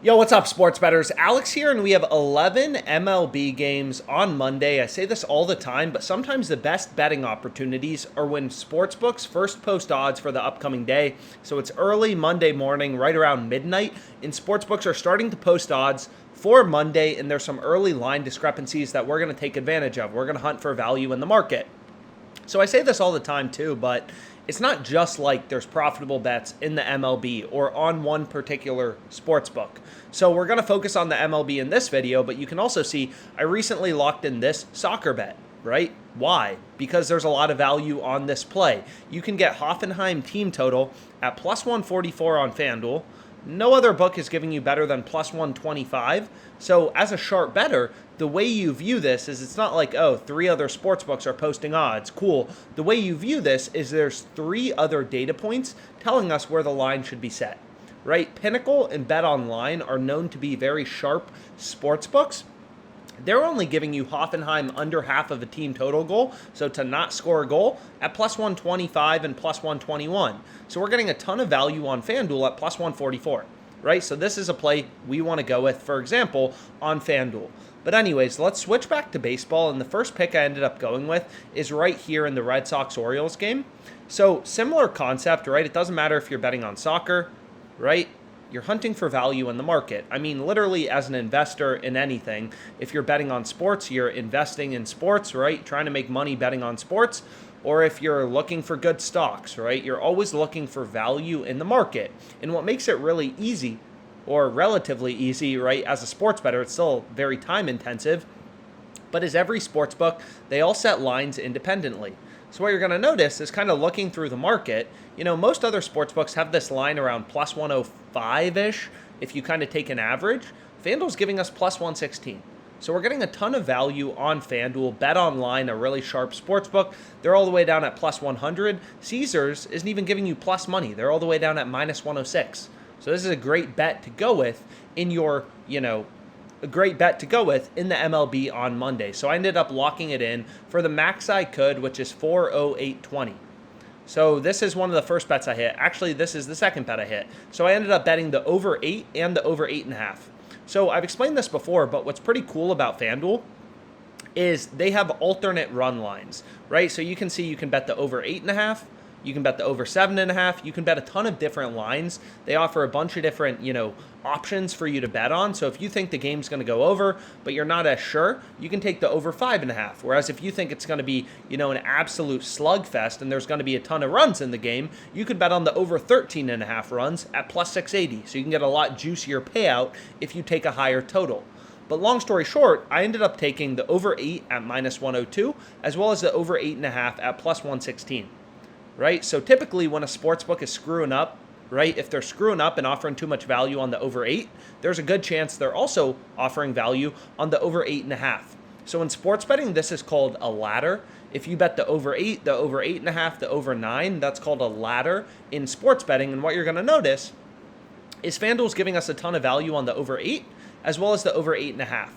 Yo, what's up, sports bettors? Alex here, and we have 11 MLB games on Monday. I say this all the time, but sometimes the best betting opportunities are when sportsbooks first post odds for the upcoming day. So it's early Monday morning, right around midnight, and sportsbooks are starting to post odds for Monday, and there's some early line discrepancies that we're going to take advantage of. We're going to hunt for value in the market. So I say this all the time too, but it's not just like there's profitable bets in the MLB or on one particular sports book. So we're going to focus on the MLB in this video, but you can also see I recently locked in this soccer bet, right? Why? Because there's a lot of value on this play. You can get Hoffenheim team total at plus 144 on FanDuel. No other book is giving you better than plus 125. So as a sharp bettor, the way you view this is it's not like, oh, 3 other sports books are posting odds. Cool. The way you view this is there's 3 other data points telling us where the line should be set, right? Pinnacle and Bet Online are known to be very sharp sports books. They're only giving you Hoffenheim under half of a team total goal, so to not score a goal, at plus 125 and plus 121. So we're getting a ton of value on FanDuel at plus 144, right? So this is a play we want to go with, for example, on FanDuel. But anyways, let's switch back to baseball, and the first pick I ended up going with is right here in the Red Sox-Orioles game. So similar concept, right? It doesn't matter if you're betting on soccer, right? You're hunting for value in the market. I mean, literally as an investor in anything, if you're betting on sports, you're investing in sports, right? Trying to make money betting on sports. Or if you're looking for good stocks, right? You're always looking for value in the market. And what makes it really easy, or relatively easy, right? As a sports bettor, it's still very time intensive, but as every sports book, they all set lines independently. So what you're going to notice is kind of looking through the market, most other sports books have this line around plus 105-ish if you kind of take an average. FanDuel's giving us plus 116. So we're getting a ton of value on FanDuel. Bet Online, a really sharp sports book, they're all the way down at plus 100. Caesars isn't even giving you plus money. They're all the way down at minus 106. So this is a great bet to go with in your, a great bet to go with in the MLB on Monday. So I ended up locking it in for the max I could, which is 408.20. So this is one of the first bets I hit. Actually, this is the second bet I hit. So I ended up betting the over 8 and the over 8.5. So I've explained this before, but what's pretty cool about FanDuel is they have alternate run lines, right? So you can see you can bet the over 8.5. You can bet the over 7.5. You can bet a ton of different lines. They offer a bunch of different, options for you to bet on. So if you think the game's going to go over, but you're not as sure, you can take the over 5.5. Whereas if you think it's going to be, an absolute slugfest and there's going to be a ton of runs in the game, you could bet on the over 13.5 runs at plus 680. So you can get a lot juicier payout if you take a higher total. But long story short, I ended up taking the over 8 at minus 102, as well as the over 8.5 at plus 116. Right? So typically when a sportsbook is screwing up, right, if they're screwing up and offering too much value on the over 8, there's a good chance they're also offering value on the over 8.5. So in sports betting, this is called a ladder. If you bet the over 8, the over 8.5, the over 9, that's called a ladder in sports betting. And what you're going to notice is FanDuel's giving us a ton of value on the over 8 as well as the over 8.5,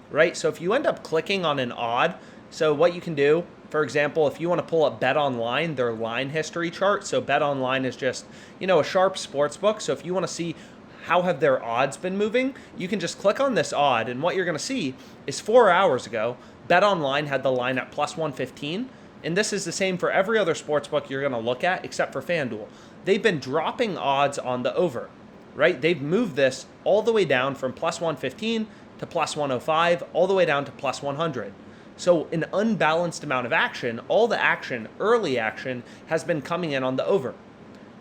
right? So if you end up clicking on an odd, so what you can do, for example, if you want to pull up Bet Online, their line history chart. So Bet Online is just, a sharp sports book. So if you want to see how have their odds been moving, you can just click on this odd. And what you're going to see is 4 hours ago, Bet Online had the line at plus 115. And this is the same for every other sports book you're going to look at except for FanDuel. They've been dropping odds on the over, right? They've moved this all the way down from plus 115 to plus 105, all the way down to plus 100. So an unbalanced amount of action, all the action, early action, has been coming in on the over,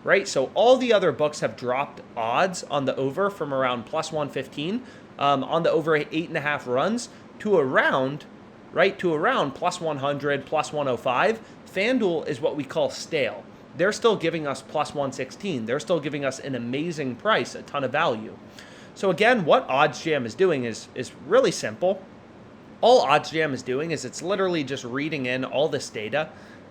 right? So all the other books have dropped odds on the over from around plus 115 on the over 8.5 runs to around, right, to around plus 100, plus 105. FanDuel is what we call stale. They're still giving us plus 116. They're still giving us an amazing price, a ton of value. So again, what OddsJam is doing is really simple. All OddsJam is doing is it's literally just reading in all this data.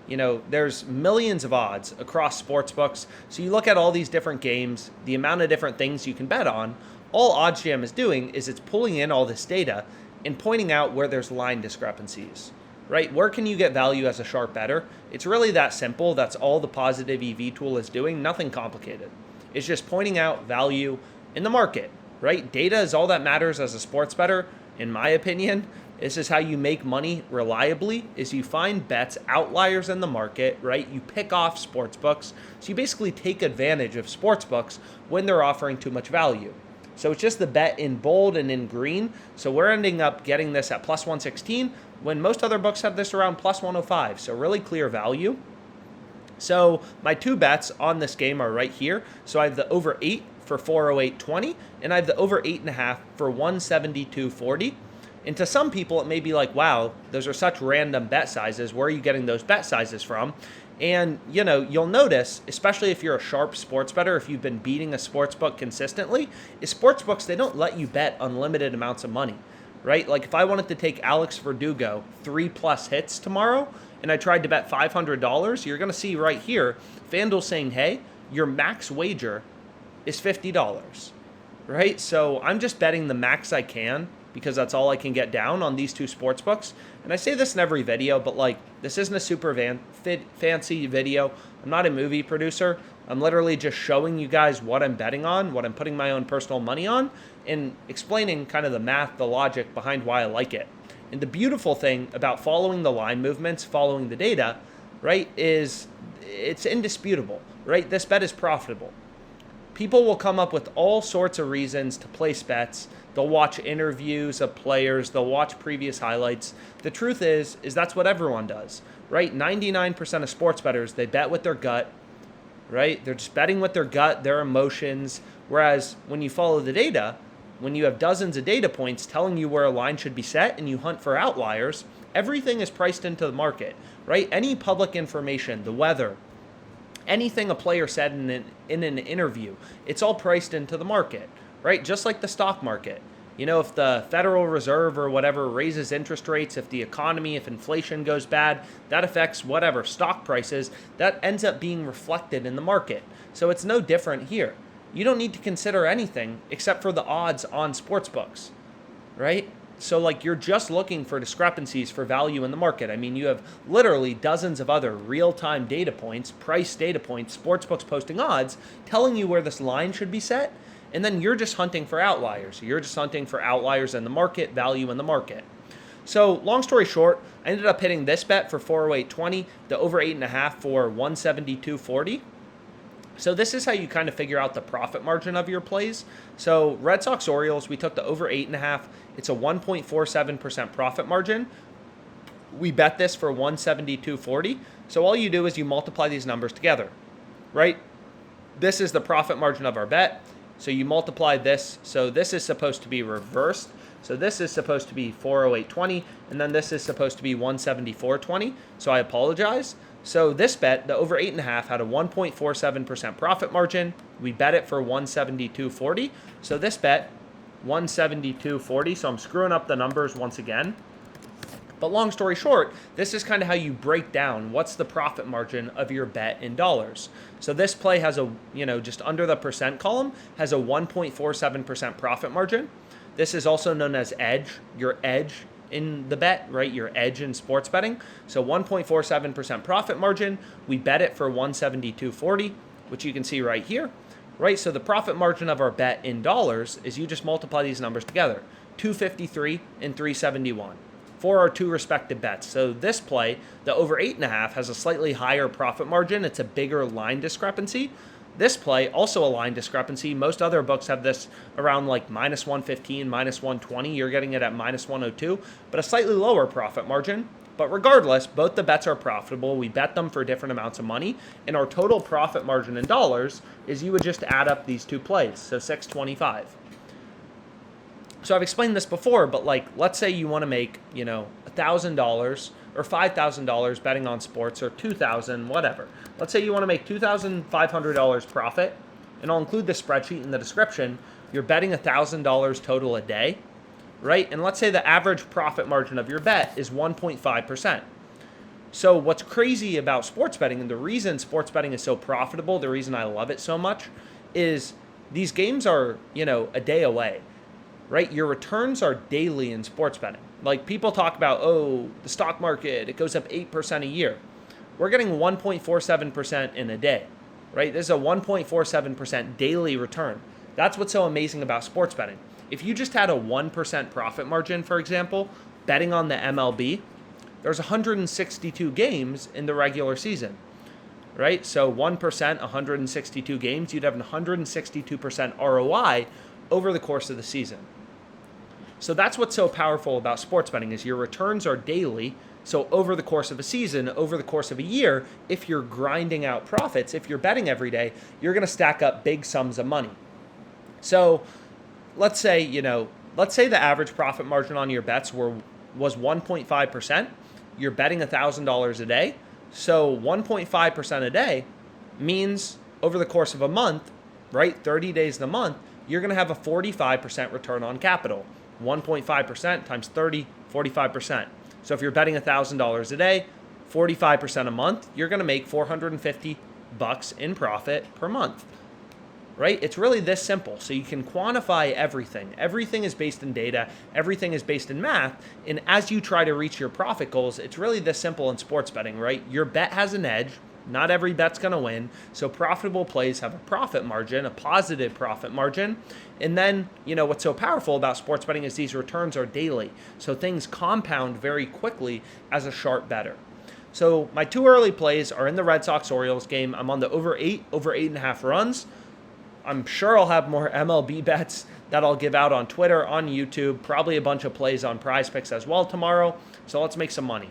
There's millions of odds across sportsbooks. So you look at all these different games, the amount of different things you can bet on. All OddsJam is doing is it's pulling in all this data and pointing out where there's line discrepancies, right? Where can you get value as a sharp bettor? It's really that simple. That's all the positive EV tool is doing. Nothing complicated. It's just pointing out value in the market. right? Data is all that matters as a sports bettor, in my opinion. This is how you make money reliably, is you find bets, outliers in the market, right? You pick off sports books. So you basically take advantage of sports books when they're offering too much value. So it's just the bet in bold and in green. So we're ending up getting this at plus 116 when most other books have this around plus 105. So really clear value. So my two bets on this game are right here. So I have the over 8 for 408.20 and I have the over 8.5 for 172.40. And to some people, it may be like, wow, those are such random bet sizes. Where are you getting those bet sizes from? And, you'll notice, especially if you're a sharp sports bettor, if you've been beating a sports book consistently, is sports books, they don't let you bet unlimited amounts of money, right? Like if I wanted to take Alex Verdugo 3+ hits tomorrow, and I tried to bet $500, you're going to see right here, FanDuel saying, hey, your max wager is $50, right? So I'm just betting the max I can, because that's all I can get down on these two sports books. And I say this in every video, but this isn't a super fancy video. I'm not a movie producer. I'm literally just showing you guys what I'm betting on, what I'm putting my own personal money on, and explaining kind of the math, the logic behind why I like it. And the beautiful thing about following the line movements, following the data, right, is it's indisputable, right? This bet is profitable. People will come up with all sorts of reasons to place bets. They'll watch interviews of players. They'll watch previous highlights. The truth is that's what everyone does, right? 99% of sports bettors, they bet with their gut, right? They're just betting with their gut, their emotions. Whereas when you follow the data, when you have dozens of data points telling you where a line should be set and you hunt for outliers, everything is priced into the market, right? Any public information, the weather, anything a player said in an interview, it's all priced into the market, right? Just like the stock market. If the Federal Reserve or whatever raises interest rates, if the economy, if inflation goes bad, that affects whatever stock prices, that ends up being reflected in the market. So it's no different here. You don't need to consider anything except for the odds on sports books, right? So you're just looking for discrepancies for value in the market. I mean, you have literally dozens of other real-time data points, price data points, sportsbooks posting odds, telling you where this line should be set. And then you're just hunting for outliers. You're just hunting for outliers in the market, value in the market. So long story short, I ended up hitting this bet for 408.20, the over 8.5 for 172.40. So this is how you kind of figure out the profit margin of your plays. So Red Sox Orioles, we took the over 8.5. It's a 1.47% profit margin. We bet this for 172.40. So all you do is you multiply these numbers together, right? This is the profit margin of our bet. So you multiply this. So this is supposed to be reversed. So this is supposed to be 408.20, and then this is supposed to be 174.20. So I apologize. So this bet, the over 8.5, had a 1.47% profit margin. We bet it for 172.40. So this bet, 172.40. So I'm screwing up the numbers once again. But long story short, this is kind of how you break down what's the profit margin of your bet in dollars. So this play has a, just under the percent column, has a 1.47% profit margin. This is also known as edge, your edge in the bet, right? Your edge in sports betting. So 1.47% profit margin. We bet it for 172.40, which you can see right here, right? So the profit margin of our bet in dollars is you just multiply these numbers together, 253 and 371 for our two respective bets. So this play, the over 8.5, has a slightly higher profit margin. It's a bigger line discrepancy. This play, also a line discrepancy. Most other books have this around minus 115, minus 120. You're getting it at minus 102, but a slightly lower profit margin. But regardless, both the bets are profitable. We bet them for different amounts of money. And our total profit margin in dollars is you would just add up these two plays. So 625. So I've explained this before, but let's say you want to make, $1,000 or $5,000 betting on sports, or $2,000, whatever. Let's say you want to make $2,500 profit, and I'll include the spreadsheet in the description. You're betting $1,000 total a day, right? And let's say the average profit margin of your bet is 1.5%. So what's crazy about sports betting, and the reason sports betting is so profitable, the reason I love it so much, is these games are, a day away, right? Your returns are daily in sports betting. People talk about, the stock market, it goes up 8% a year. We're getting 1.47% in a day, right? This is a 1.47% daily return. That's what's so amazing about sports betting. If you just had a 1% profit margin, for example, betting on the MLB, there's 162 games in the regular season, right? So 1%, 162 games, you'd have an 162% ROI over the course of the season. So that's what's so powerful about sports betting is your returns are daily. So over the course of a season, over the course of a year, if you're grinding out profits, if you're betting every day, you're going to stack up big sums of money. So let's say the average profit margin on your bets was 1.5%. You're betting $1,000 a day. So 1.5% a day means over the course of a month, right, 30 days in a month, you're going to have a 45% return on capital. 1.5% times 30, 45%. So if you're betting $1,000 a day, 45% a month, you're going to make $450 in profit per month. Right? It's really this simple. So you can quantify everything. Everything is based in data. Everything is based in math. And as you try to reach your profit goals, it's really this simple in sports betting, right? Your bet has an edge. Not every bet's going to win. So profitable plays have a profit margin, a positive profit margin. And then, what's so powerful about sports betting is these returns are daily. So things compound very quickly as a sharp bettor. So my two early plays are in the Red Sox Orioles game. I'm on the over 8.5 runs. I'm sure I'll have more MLB bets that I'll give out on Twitter, on YouTube, probably a bunch of plays on PrizePicks as well tomorrow. So let's make some money.